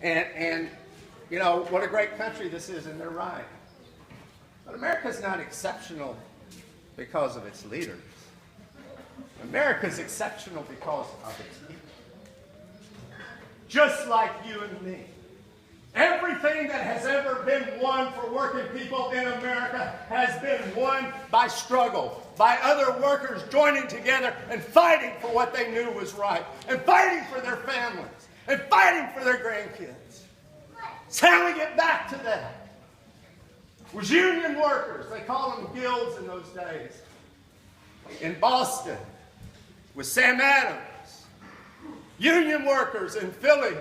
And you know, what a great country this is, and they're right. But America's not exceptional because of its leaders. America's exceptional because of its people. Just like you and me. Everything that has ever been won for working people in America has been won by struggle, by other workers joining together and fighting for what they knew was right, and fighting for their families, and fighting for their grandkids. It's how we get back to that. It was union workers, they called them guilds in those days. In Boston, with Sam Adams. Union workers in Philly,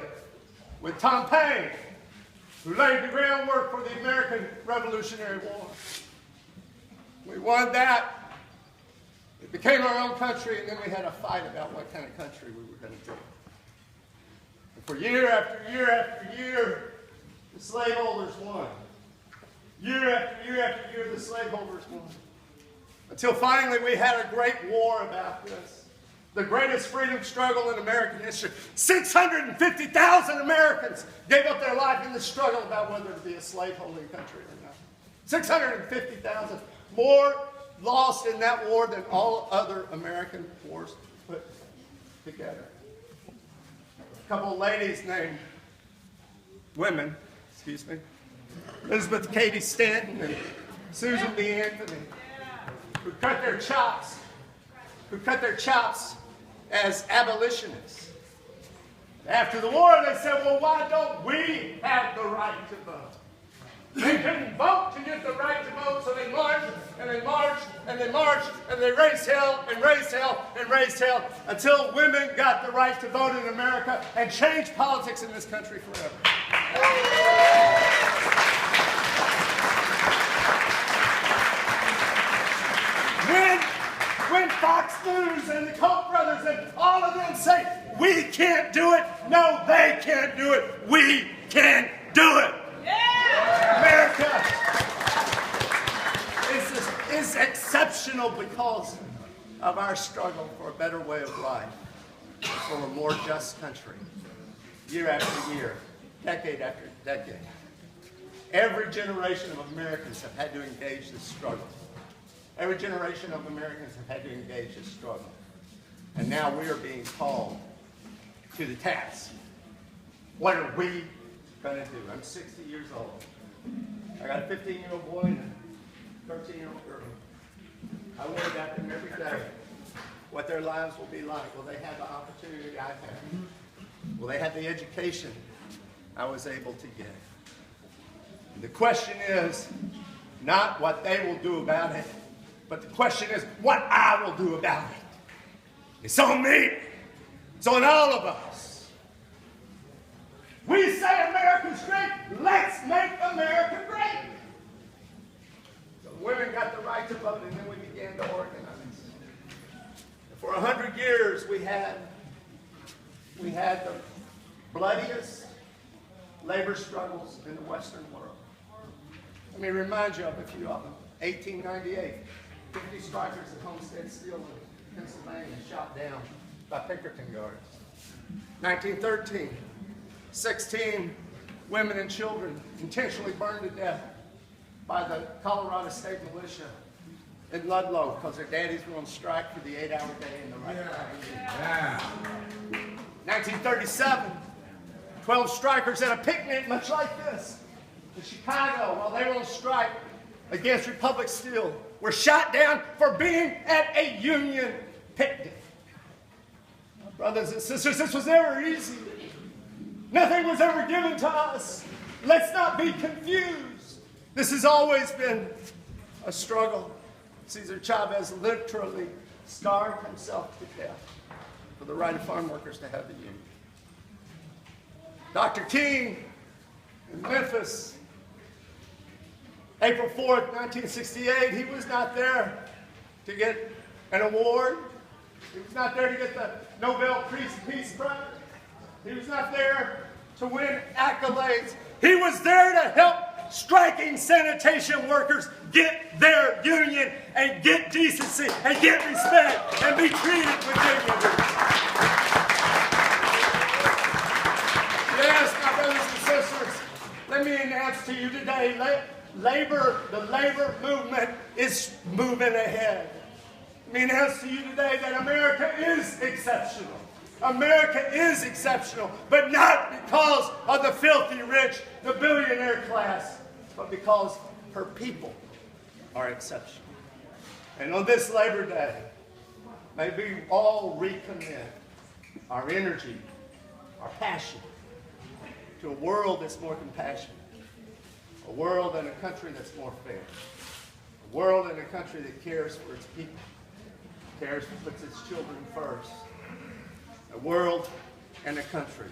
with Tom Paine, who laid the groundwork for the American Revolutionary War. We won that. It became our own country, and then we had a fight about what kind of country we were going to do. And for year after year after year, the slaveholders won. Year after year after year, the slaveholders won. Until finally we had a great war about this. The greatest freedom struggle in American history. 650,000 Americans gave up their life in the struggle about whether to be a slaveholding country or not. 650,000. More lost in that war than all other American wars put together. A couple of ladies named Elizabeth Cady Stanton and Susan B. Anthony, who cut their chops as abolitionists. After the war, they said, well, why don't we have the right to vote? They couldn't vote to get the right to vote, so they marched, and they marched, and they marched, and they raised hell, and raised hell, and raised hell, until women got the right to vote in America and changed politics in this country forever. When Fox News and the Koch brothers and all of them say, we can't do it, no, they can't do it, we can do it. Yeah. America is exceptional because of our struggle for a better way of life, for a more just country, year after year, decade after decade. Every generation of Americans have had to engage this struggle. Every generation of Americans have had to engage this struggle. And now we are being called to the task. What are we going to do? I'm 60 years old. I got a 15-year-old boy and a 13-year-old girl. I worry about them every day. What their lives will be like. Will they have the opportunity I've had? Will they have the education I was able to get? And the question is not what they will do about it, but the question is what I will do about it. It's on me. It's on all of us. We say America's great. Let's make America great. So women got the right to vote, and then we began to organize. And for 100 years, we had the bloodiest labor struggles in the Western world. Let me remind you of a few of them. 1898, 50 strikers at Homestead Steel in Pennsylvania shot down by Pinkerton guards. 1913, 16 women and children intentionally burned to death by the Colorado State Militia in Ludlow because their daddies were on strike for the 8-hour day in the right time. 1937, 12 strikers at a picnic much like this in Chicago while they were on strike against Republic Steel were shot down for being at a union picnic. Brothers and sisters, this was never easy. Nothing was ever given to us. Let's not be confused. This has always been a struggle. Cesar Chavez literally starved himself to death for the right of farm workers to have the union. Dr. King in Memphis, April 4th, 1968, he was not there to get an award. He was not there to get the Nobel Peace Prize. He was not there to win accolades. He was there to help striking sanitation workers get their union and get decency and get respect and be treated with dignity. Yes, my brothers and Let me announce to you today, the labor movement is moving ahead. Let me announce to you today that America is exceptional. America is exceptional, but not because of the filthy rich, the billionaire class, but because her people are exceptional. And on this Labor Day, may we all recommit our energy, our passion, to a world that's more compassionate, a world and a country that's more fair, a world and a country that cares for its people, cares and puts its children first, a world and a country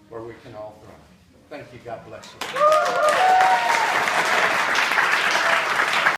where we can all thrive. Thank you. God bless you.